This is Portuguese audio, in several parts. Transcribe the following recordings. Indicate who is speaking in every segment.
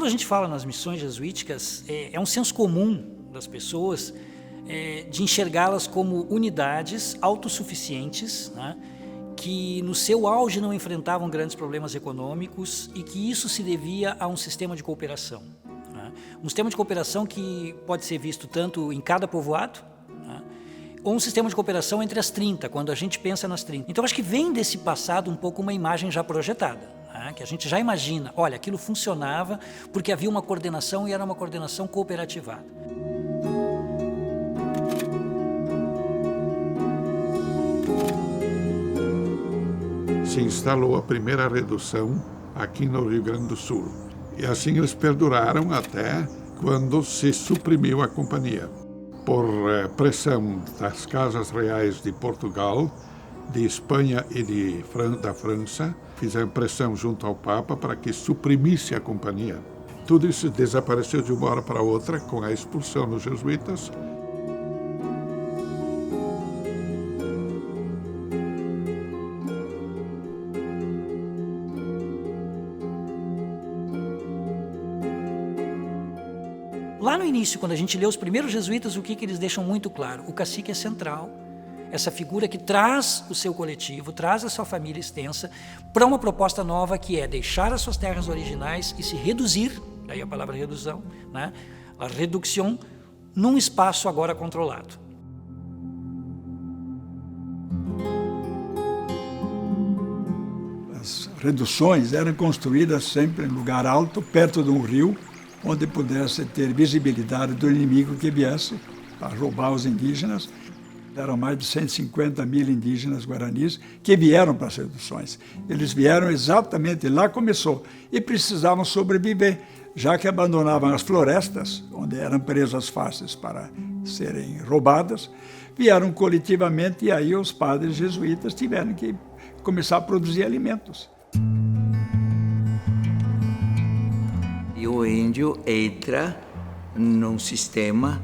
Speaker 1: a gente fala nas missões jesuíticas, é um senso comum das pessoas de enxergá-las como unidades autossuficientes, né, que no seu auge não enfrentavam grandes problemas econômicos e que isso se devia a um sistema de cooperação. Né, um sistema de cooperação que pode ser visto tanto em cada povoado, né, ou um sistema de cooperação entre as 30, quando a gente pensa nas 30. Então acho que vem desse passado um pouco uma imagem já projetada, que a gente já imagina, olha, aquilo funcionava porque havia uma coordenação e era uma coordenação cooperativada.
Speaker 2: Se instalou a primeira redução aqui no Rio Grande do Sul. E assim eles perduraram até quando se suprimiu a companhia. Por pressão das casas reais de Portugal, de Espanha e da França, fizeram pressão junto ao Papa para que suprimisse a companhia. Tudo isso desapareceu de uma hora para outra com a expulsão dos jesuítas.
Speaker 1: Lá no início, quando a gente lê os primeiros jesuítas, o que eles deixam muito claro? O cacique é central. Essa figura que traz o seu coletivo, traz a sua família extensa para uma proposta nova que é deixar as suas terras originais e se reduzir, daí a palavra redução, né? A redução num espaço agora controlado.
Speaker 3: As reduções eram construídas sempre em lugar alto, perto de um rio, onde pudesse ter visibilidade do inimigo que viesse a roubar os indígenas. Eram mais de 150 mil indígenas guaranis que vieram para as reduções. Eles vieram exatamente, lá começou, e precisavam sobreviver, já que abandonavam as florestas, onde eram presas fáceis para serem roubadas, vieram coletivamente e aí os padres jesuítas tiveram que começar a produzir alimentos.
Speaker 4: E o índio entra num sistema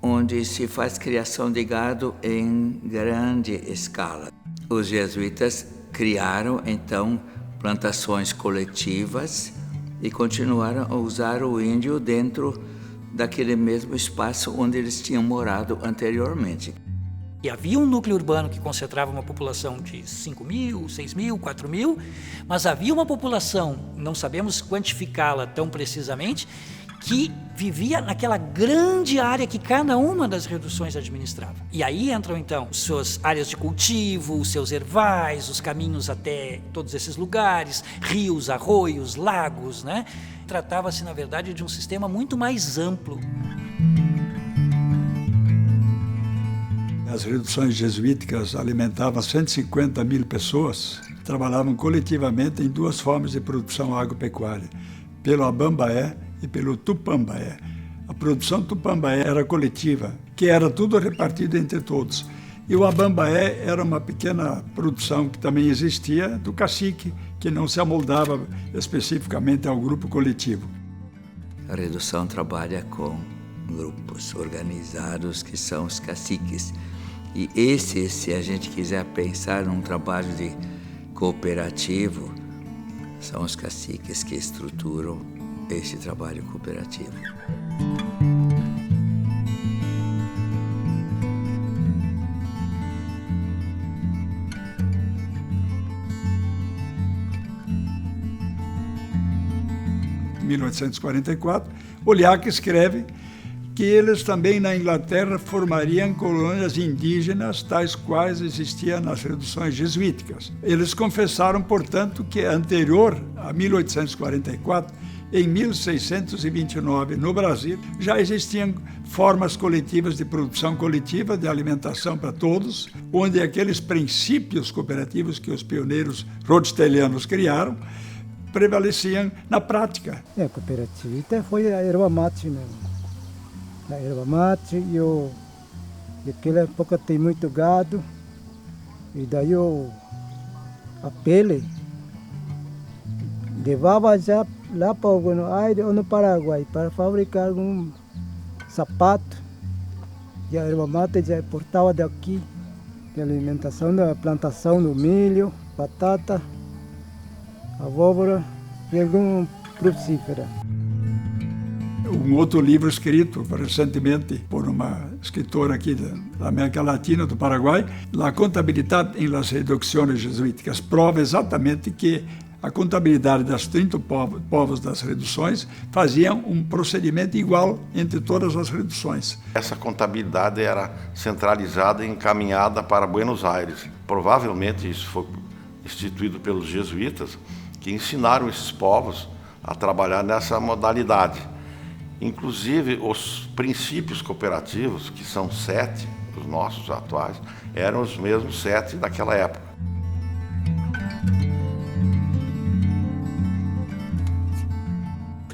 Speaker 4: onde se faz criação de gado em grande escala. Os jesuítas criaram, então, plantações coletivas e continuaram a usar o índio dentro daquele mesmo espaço onde eles tinham morado anteriormente.
Speaker 1: E havia um núcleo urbano que concentrava uma população de 5 mil, 6 mil, 4 mil, mas havia uma população, não sabemos quantificá-la tão precisamente, que vivia naquela grande área que cada uma das reduções administrava. E aí entram, então, suas áreas de cultivo, os seus ervais, os caminhos até todos esses lugares, rios, arroios, lagos, né? Tratava-se, na verdade, de um sistema muito mais amplo.
Speaker 3: As reduções jesuíticas alimentavam 150 mil pessoas, trabalhavam coletivamente em duas formas de produção agropecuária, pelo Abambaé e pelo Tupambaé. A produção Tupambaé era coletiva, que era tudo repartido entre todos. E o Abambaé era uma pequena produção que também existia do cacique, que não se amoldava especificamente ao grupo coletivo.
Speaker 4: A redução trabalha com grupos organizados que são os caciques. E esse, se a gente quiser pensar num trabalho de cooperativo, são os caciques que estruturam esse trabalho cooperativo.
Speaker 3: Em 1844, Oliac escreve que eles também na Inglaterra formariam colônias indígenas, tais quais existiam nas reduções jesuíticas. Eles confessaram, portanto, que anterior a 1844, em 1629, no Brasil, já existiam formas coletivas de produção coletiva, de alimentação para todos, onde aqueles princípios cooperativos que os pioneiros rhodestelianos criaram prevaleciam na prática.
Speaker 5: A cooperativita foi a erva mate mesmo. A erva mate, naquela época tem muito gado, e daí a pele levava já lá para o Buenos Aires ou no Paraguai para fabricar um sapato. E a erva mate já importava daqui, de alimentação da plantação do milho, batata, abóbora e alguma frutífera.
Speaker 3: um outro livro escrito recentemente por uma escritora aqui da América Latina, do Paraguai, La contabilidade em las reducciones jesuíticas, prova exatamente que a contabilidade das 30 povos das reduções faziam um procedimento igual entre todas as reduções.
Speaker 6: Essa contabilidade era centralizada e encaminhada para Buenos Aires. Provavelmente isso foi instituído pelos jesuítas, que ensinaram esses povos a trabalhar nessa modalidade. Inclusive, os princípios cooperativos, que são 7, os nossos atuais, eram os mesmos 7 daquela época.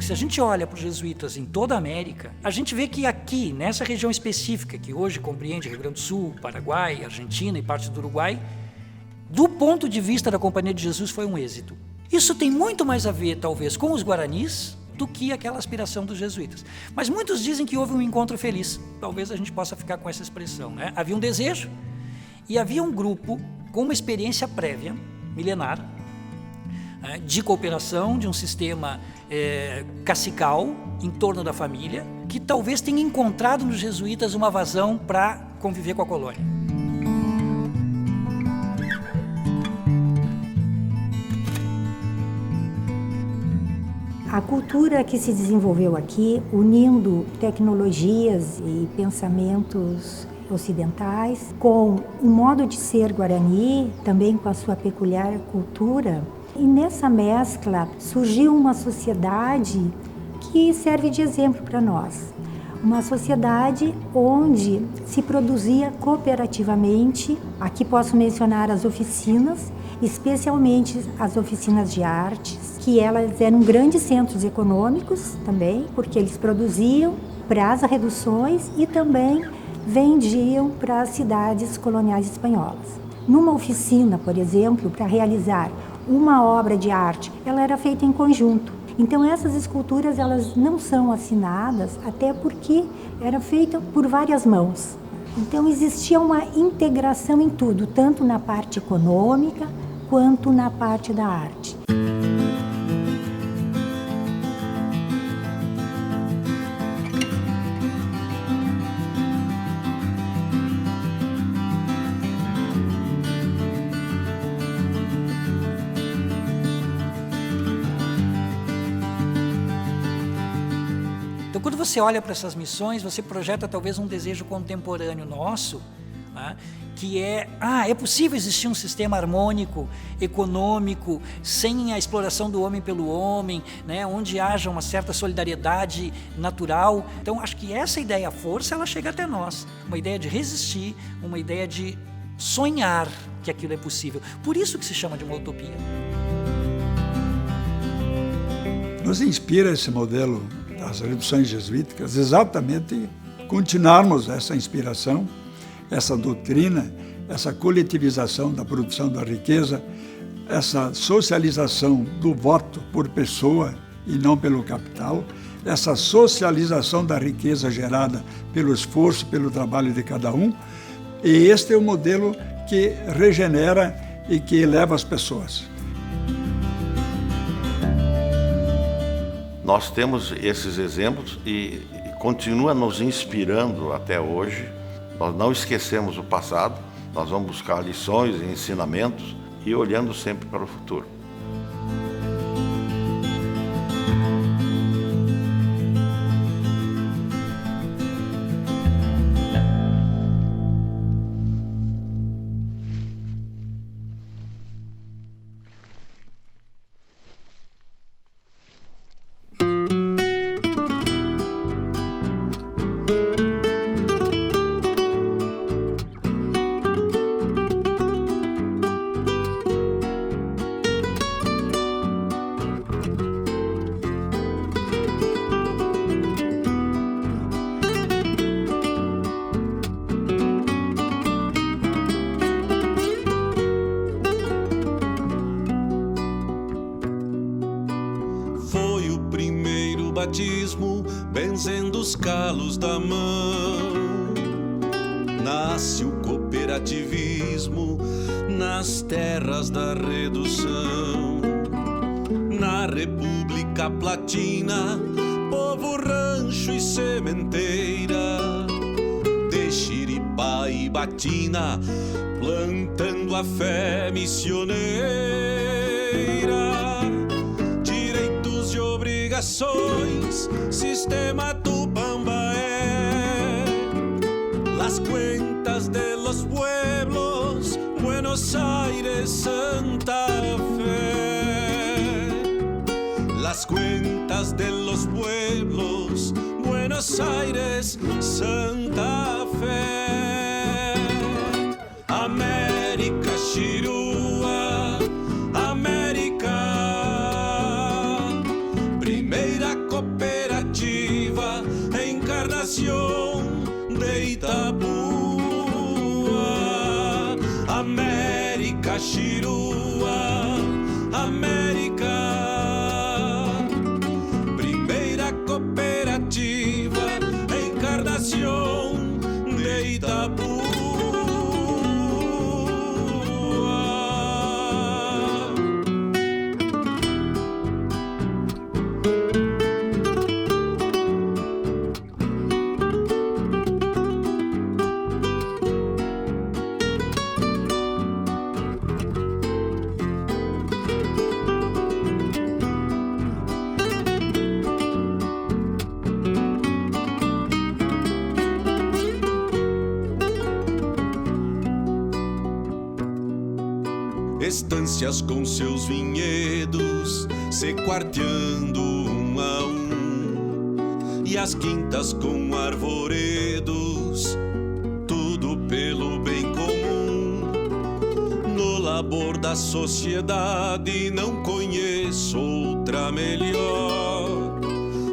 Speaker 1: Se a gente olha para os jesuítas em toda a América, a gente vê que aqui, nessa região específica, que hoje compreende Rio Grande do Sul, Paraguai, Argentina e parte do Uruguai, do ponto de vista da Companhia de Jesus, foi um êxito. Isso tem muito mais a ver, talvez, com os guaranis do que aquela aspiração dos jesuítas. Mas muitos dizem que houve um encontro feliz. Talvez a gente possa ficar com essa expressão, né? Havia um desejo e havia um grupo com uma experiência prévia, milenar, de cooperação, de um sistema cacical em torno da família, que talvez tenha encontrado nos jesuítas uma vazão para conviver com a colônia.
Speaker 7: A cultura que se desenvolveu aqui, unindo tecnologias e pensamentos ocidentais, com o modo de ser guarani, também com a sua peculiar cultura, e nessa mescla surgiu uma sociedade que serve de exemplo para nós. Uma sociedade onde se produzia cooperativamente. Aqui posso mencionar as oficinas, especialmente as oficinas de artes, que elas eram grandes centros econômicos também, porque eles produziam para as reduções e também vendiam para as cidades coloniais espanholas. Numa oficina, por exemplo, para realizar uma obra de arte, ela era feita em conjunto. Então essas esculturas elas não são assinadas, até porque era feita por várias mãos. Então existia uma integração em tudo, tanto na parte econômica quanto na parte da arte.
Speaker 1: Então, quando você olha para essas missões, você projeta talvez um desejo contemporâneo nosso, né, que é possível existir um sistema harmônico, econômico, sem a exploração do homem pelo homem, né, onde haja uma certa solidariedade natural. Então, acho que essa ideia, a força, ela chega até nós. Uma ideia de resistir, uma ideia de sonhar que aquilo é possível. Por isso que se chama de uma utopia.
Speaker 3: Nos inspira esse modelo das reduções jesuíticas, exatamente continuarmos essa inspiração, essa doutrina, essa coletivização da produção da riqueza, essa socialização do voto por pessoa e não pelo capital, essa socialização da riqueza gerada pelo esforço, pelo trabalho de cada um. E este é o modelo que regenera e que eleva as pessoas.
Speaker 6: Nós temos esses exemplos e continua nos inspirando até hoje. Nós não esquecemos o passado, nós vamos buscar lições e ensinamentos e olhando sempre para o futuro.
Speaker 8: Batismo, benzendo os calos da mão. Nasce o cooperativismo nas terras da redução. Na República Platina, povo rancho rancho e sementeira, de Xiripá e Batina, plantando a fé missioneira. Direitos e obrigações, sistema Tupambaé, las cuentas de los pueblos, Buenos Aires, Santa Fe. Las cuentas de los pueblos, Buenos Aires, Santa Fe. América Chirúa, América, primeira cooperativa, encarnação de Itapúa. América Chirúa, América, primeira cooperativa, encarnação de Itapúa. Estâncias com seus vinhedos se quarteando um a um, e as quintas com arvoredos, tudo pelo bem comum. No labor da sociedade não conheço outra melhor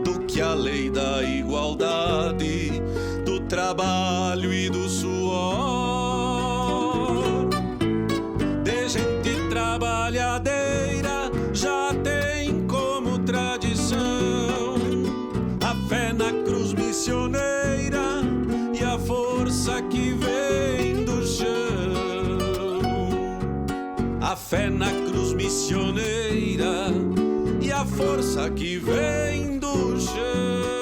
Speaker 8: do que a lei da igualdade, do trabalho e do suor. Gente trabalhadeira já tem como tradição a fé na cruz missioneira e a força que vem do chão. A fé na cruz missioneira e a força que vem do chão.